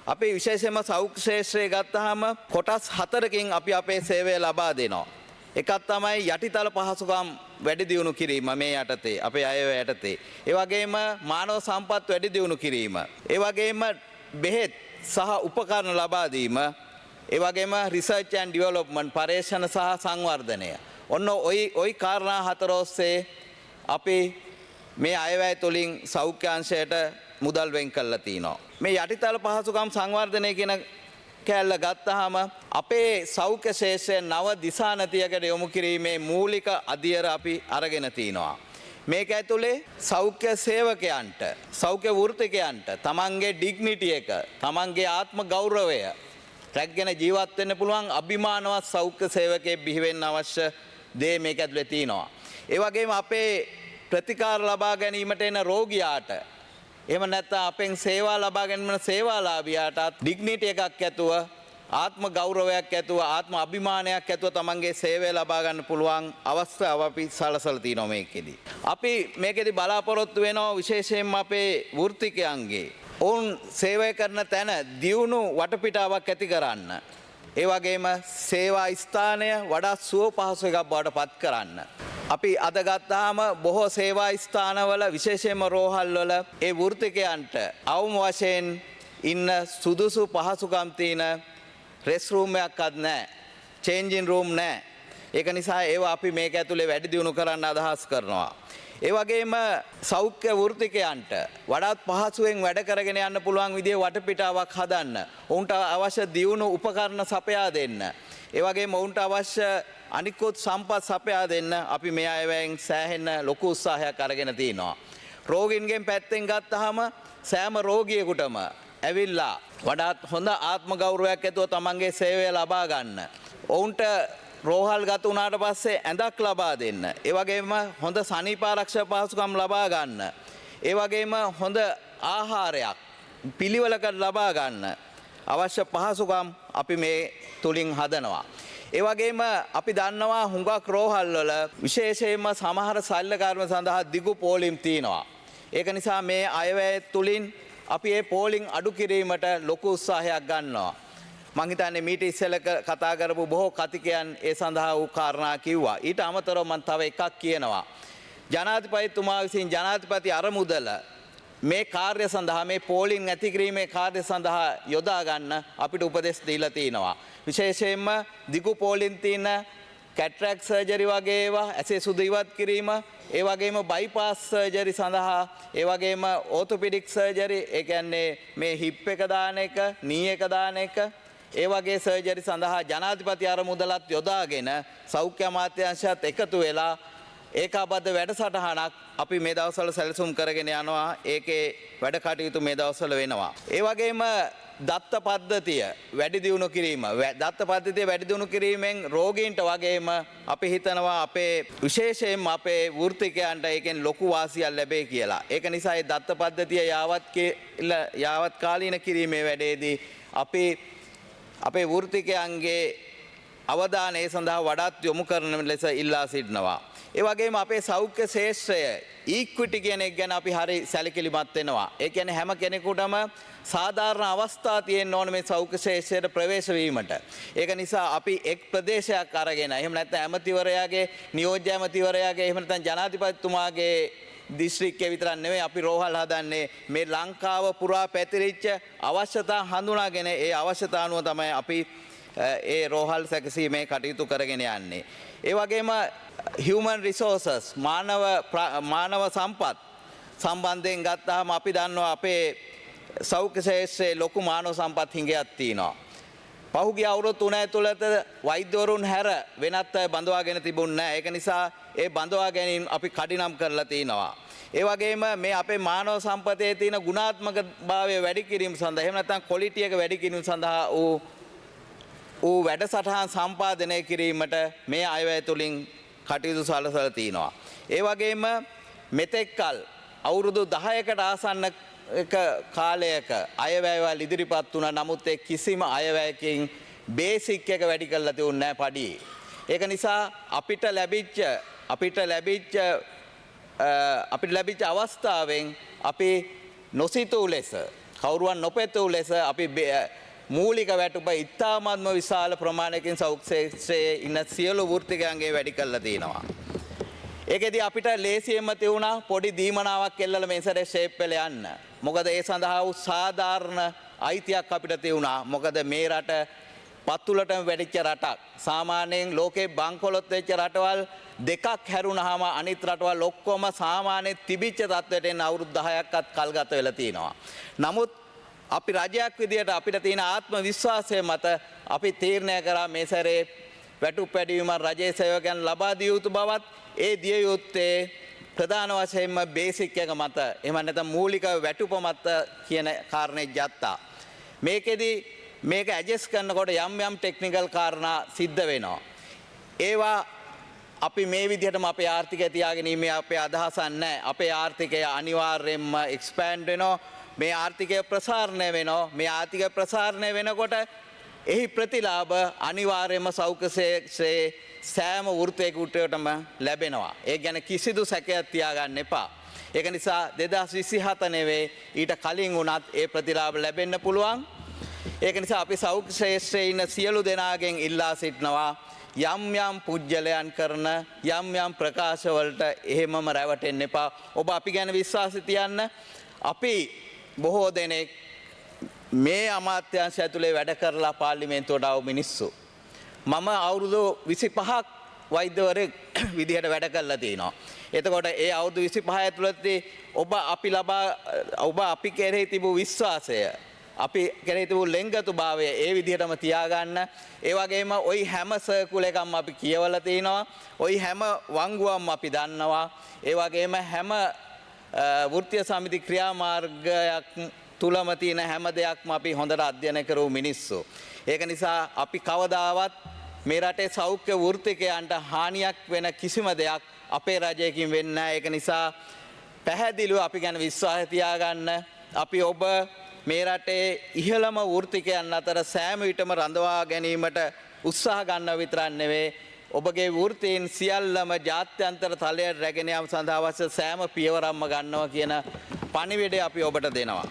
අපි විශේෂයෙන්ම සෞඛ්‍ය ශාස්ත්‍රය ගත්තාම කොටස් 4කින් අපි අපේ සේවය ලබා දෙනවා. එකක් තමයි යටිතල පහසුකම් වැඩි දියුණු කිරීම මේ යටතේ අපේ අයවැය යටතේ. ඒ වගේම මානව සම්පත් වැඩි දියුණු කිරීම. ඒ වගේම බෙහෙත් සහ උපකරණ ලබා දීම. ඒ වගේම රිසර්ච් ඇන්ඩ් ඩෙවලොප්මන්ට් පර්යේෂණ සහ සංවර්ධනය. ඔන්න ওই කාරණා හතර ඔස්සේ අපි මේ අයවැය තුලින් සෞඛ්‍ය අංශයට මුදල් වෙන් කරලා තිනවා. මේ යටිතල පහසුකම් සංවර්ධනය කියන කැල්ල ගත්තාම අපේ සෞඛ්‍ය ශාස්ත්‍රයේ නව දිශානතියකට යොමු කිරීමේ මූලික අධියර අපි අරගෙන තිනවා. මේක ඇතුලේ සෞඛ්‍ය සේවකයන්ට, සෞඛ්‍ය වෘත්තිකයන්ට තමන්ගේ ඩිග්නිටි එක, තමන්ගේ ආත්ම ගෞරවය රැකගෙන ජීවත් වෙන්න පුළුවන් අභිමානවත් සෞඛ්‍ය සේවකයෙක් බිහි වෙන්න අවශ්‍ය දේ මේක ඇතුලේ තිනවා. ඒ වගේම අපේ ප්‍රතිකාර ලබා ගැනීමට එන රෝගියාට එහෙම නැත්නම් අපෙන් සේවා ලබා ගැනීම සේවාලාභියාටත් ඩිග්නිටි එකක් ඇතුව ආත්ම ගෞරවයක් ඇතුව ආත්ම අභිමානයක් ඇතුව තමන්ගේ සේවය ලබා ගන්න පුළුවන් අවස්ථාව අපි සලසලා තිනවා මේකෙදි. අපි මේකෙදි බලාපොරොත්තු වෙනවා විශේෂයෙන්ම අපේ වෘත්තිකයන්ගේ ඔවුන් සේවය කරන තැන දියුණු වටපිටාවක් ඇති කරන්න. ඒ වගේම සේවා ස්ථානය වඩා සුව පහසු එකක් බවට පත් කරන්න. අපි අද ගත්තාම බොහෝ සේවා ස්ථානවල විශේෂයෙන්ම රෝහල් වල ඒ වෘත්තිකයන්ට අවම වශයෙන් ඉන්න සුදුසු පහසුකම් තියෙන රෙස්ට් රූම් එකක්වත් නැහැ. චේන්ජින් රූම් නැහැ. ඒක නිසා ඒවා අපි මේක ඇතුලේ වැඩි දියුණු කරන්න අදහස් කරනවා. ඒ වගේම සෞඛ්‍ය වෘත්තිකයන්ට වඩාත් පහසුවෙන් වැඩ කරගෙන යන්න පුළුවන් විදිහේ වටපිටාවක් හදන්න. ඔවුන්ට අවශ්‍ය දියුණු උපකරණ සපයා දෙන්න. ඒ වගේම ඔවුන්ට අවශ්‍ය අනිකුත් සම්පත් සපයා දෙන්න අපි මේ අයවැයෙන් සෑහෙන ලොකු උත්සාහයක් අරගෙන තිනවා. රෝගීන්ගෙන් පැත්තෙන් ගත්තාම සෑම රෝගියෙකුටම ඇවිල්ලා වඩාත් හොඳ ආත්ම ගෞරවයක් ඇතුව තමන්ගේ සේවය ලබා ගන්න. ඔවුන්ට රෝහල් ගත වුණාට පස්සේ ඇඳක් ලබා දෙන්න. ඒ වගේම හොඳ සනීප ආරක්ෂක පහසුකම් ලබා ගන්න. ඒ වගේම හොඳ ආහාරයක් පිළිවෙලකට ලබා ගන්න. අවශ්‍ය පහසුකම් අපි මේ තුලින් හදනවා. ඒ වගේම අපි දන්නවා හුඟක් රෝහල් වල විශේෂයෙන්ම සමහර ශල්‍ය කර්ම සඳහා දිගු පෝලිම් තියෙනවා. ඒක නිසා මේ අයවැය තුලින් අපි මේ පෝලිම් අඩු කිරීමට ලොකු උත්සාහයක් ගන්නවා. මං හිතන්නේ මීට ඉස්සෙල්ලා කතා කරපු බොහෝ කතිකයන් ඒ සඳහා වූ කාරණා කිව්වා. ඊට අමතරව මම තව එකක් කියනවා. ජනාධිපතිතුමා විසින් ජනාධිපති අරමුදල මේ කාර්ය සඳහා මේ පෝලිං ඇති කිරීමේ කාර්ය සඳහා යොදා ගන්න අපිට උපදෙස් දීලා තිනවා. විශේෂයෙන්ම දිගු පෝලිං තියෙන කැටරැක්ට් සර්ජරි වගේ ඒවා, ඇසේ සුදු ඉවත් කිරීම, ඒ වගේම බයිපාස් සර්ජරි සඳහා, ඒ වගේම ඕතොපෙඩික් සර්ජරි, ඒ කියන්නේ මේ හිප් එක දාන එක, නී එක දාන එක, ඒ වගේ සර්ජරි සඳහා ජනාධිපති අරමුදලත් යොදාගෙන සෞඛ්‍ය අමාත්‍යාංශයත් එකතු වෙලා ඒකාබද්ධ වැඩසටහනක් අපි මේ දවස්වල සැලසුම් කරගෙන යනවා. ඒකේ වැඩ කටයුතු මේ දවස්වල වෙනවා. ඒ වගේම දත්ත පද්ධතිය වැඩි දියුණු කිරීම, දත්ත පද්ධතිය වැඩි දියුණු කිරීමෙන් රෝගීන්ට වගේම අපි හිතනවා අපේ විශේෂයෙන්ම අපේ වෘත්තිකයන්ට ඒකෙන් ලොකු වාසියක් ලැබේ කියලා. ඒක නිසා මේ දත්ත පද්ධතිය යාවත් කාලීන කිරීමේ වැඩේදී අපි අපේ වෘත්තිකයන්ගේ අවධානය සඳහා වඩාත් යොමු කරන ලෙස ඉල්ලා සිටිනවා. ඒ වගේම අපේ සෞඛ්‍ය ශාස්ත්‍රය ඉක්විටි කියන එක ගැන අපි හරි සැලකිලිමත් වෙනවා. ඒ කියන්නේ හැම කෙනෙකුටම සාධාරණ අවස්ථා තියෙන්න ඕන මේ සෞඛ්‍ය ශාස්ත්‍රයට ප්‍රවේශ වීමට. ඒක නිසා අපි එක් ප්‍රදේශයක් අරගෙන එහෙම නැත්නම් ඇමතිවරයාගේ නියෝජ්‍ය ඇමතිවරයාගේ එහෙම නැත්නම් ජනාධිපතිතුමාගේ දිස්ත්‍රික්කයේ විතරක් නෙවෙයි අපි රෝහල් හදන්නේ මේ ලංකාව පුරා පැතිරිච්ච අවශ්‍යතා හඳුනාගෙන ඒ අවශ්‍යතා අනුව තමයි අපි ඒ රෝහල් සැකසීමේ කටයුතු කරගෙන යන්නේ. ඒ වගේම human resources මානව සම්පත් සම්බන්ධයෙන් ගත්තාම අපි දන්නවා අපේ සෞඛ්‍ය ශාස්ත්‍රයේ ලොකු මානව සම්පත් හිඟයක් තියෙනවා. පහුගිය අවුරුදු 3 ඇතුළත වෛද්‍යවරුන් හැර වෙනත් අය බඳවාගෙන තිබුණේ නැහැ. ඒක නිසා ඒ බඳවා ගැනීම අපි කඩිනම් කරලා තිනවා. ඒ වගේම මේ අපේ මානව සම්පතේ තියෙන ගුණාත්මක භාවය වැඩි කිරීම සඳහා එහෙම නැත්නම් ක්වොලිටි එක වැඩි කිරීම සඳහා ඌ වැඩසටහන් සම්පාදනය කිරීමට මේ අයවැය තුලින් කටයුතු සලසලා තිනවා. ඒ වගේම මෙතෙක්කල් අවුරුදු 10කට ආසන්න කාලයක අයවැයවල් ඉදිරිපත් වුණා. නමුත් ඒ කිසිම අයවැයකින් බේසික් එක වැඩි කරලා තියුන්නේ නැහැ පඩියේ. ඒක නිසා අපිට ලැබිච්ච අවස්ථාවෙන් අපි නොසිතූ ලෙස කවුරුවන් නොපැතූ ලෙස අපි මූලික වැටුප ඉතාමත්ම විශාල ප්‍රමාණයකින් සෞඛ්‍ය ක්ෂේත්‍රයේ ඉන්න සියලු වෘත්තිකයන්ගේ වැඩි කරලා තියෙනවා. ඒකෙදි අපිට ලේසියෙන්ම තියුණා පොඩි දීමනාවක් එල්ලලා මේ සැරේ ෂේප් වෙල යන්න. මොකද ඒ සඳහා වූ සාධාරණ අයිතියක් අපිට තියුණා. මොකද මේ රට පත්තුලටම වැඩිච්ච රටක්. සාමාන්‍යයෙන් ලෝකේ බංකොලොත් වෙච්ච රටවල් දෙකක් හැරුණාම අනිත් රටවල් ඔක්කොම සාමාන්‍ය තිබිච්ච තත්ත්වයට එන්න අවුරුදු 10ක්වත් කල් ගත වෙලා තියෙනවා. නමුත් අපි රජයක් විදියට අපිට තියෙන ආත්ම විශ්වාසය මත අපි තීරණය කරා මේ සැරේ වැටුප් වැඩිවීම රජයේ සේවකයන් ලබා දිය යුතු බවත් ඒ දිය යුත්තේ ප්‍රධාන වශයෙන්ම බේසික් එක මත එහෙම නැත්නම් මූලික වැටුප මත කියන කාරණේ ගත්තා. මේකෙදි මේක ඇඩ්ජස්ට් කරනකොට යම් ටෙක්නිකල් කාරණා සිද්ධ වෙනවා. ඒවා අපි මේ විදිහටම අපේ ආර්ථිකය තියාගෙන ඉන්නේ අපේ අදහසක් නැහැ. අපේ ආර්ථිකය අනිවාර්යයෙන්ම එක්ස්පෑන්ඩ් වෙනවා. මේ ආර්ථිකය ප්‍රසාරණය වෙනවා. මේ ආර්ථික ප්‍රසාරණය වෙනකොට එහි ප්‍රතිලාභ අනිවාර්යයෙන්ම සෞඛ්‍ය ක්ෂේත්‍රයේ සෑම වෘත්තයකටම ලැබෙනවා. ඒ ගැන කිසිදු සැකයක් තියාගන්න එපා. ඒක නිසා 2027 නෙවෙයි ඊට කලින් වුණත් ඒ ප්‍රතිලාභ ලැබෙන්න පුළුවන්. ඒක නිසා අපි සෞඛ්‍ය ක්ෂේත්‍රයේ ඉන්න සියලු දෙනාගෙන් ඉල්ලා සිටිනවා යම් පුජ්‍යලයන් කරන යම් ප්‍රකාශවලට එහෙමම රැවටෙන්න එපා. ඔබ අපි ගැන විශ්වාසය තියන්න. අපි බොහෝ දෙනෙක් මේ අමාත්‍යාංශය ඇතුලේ වැඩ කරලා පාර්ලිමේන්තුවට ආව මිනිස්සු. මම අවුරුදු 25ක් වෛද්‍යවරයෙක් විදිහට වැඩ කරලා තිනවා. එතකොට ඒ අවුරුදු 25 ඇතුළතදී ඔබ අපි කෙරෙහි තිබූ විශ්වාසය, අපි කෙරෙහි තිබූ ලෙන්ගතුභාවය ඒ විදිහටම තියාගන්න. ඒ වගේම ওই හැම සර්කුල එකක්ම අපි කියවලා තිනවා. ওই හැම වංගුවක්ම අපි දන්නවා. ඒ වගේම හැම වෘත්තීය සමිති ක්‍රියාමාර්ගයක් තුලම තියෙන හැම දෙයක්ම අපි හොඳට අධ්‍යයනය කරපු මිනිස්සු. ඒක නිසා අපි කවදාවත් මේ රටේ සෞඛ්‍ය වෘත්තිකයන්ට හානියක් වෙන කිසිම දෙයක් අපේ රජයකින් වෙන්නේ නැහැ. ඒක නිසා පැහැදිලිව අපි ගැන විශ්වාසය තියාගන්න. අපි ඔබ මේ රටේ ඉහළම වෘත්තිකයන් අතර සෑම විටම රඳවා ගැනීමට උත්සාහ ගන්නව විතරක් නෙවෙයි ඔබගේ වෘත්තීන් සියල්ලම ජාත්‍යන්තර තලයට රැගෙන යාම සඳහා අවශ්‍ය සෑම පියවරක්ම ගන්නවා කියන පණිවිඩය අපි ඔබට දෙනවා.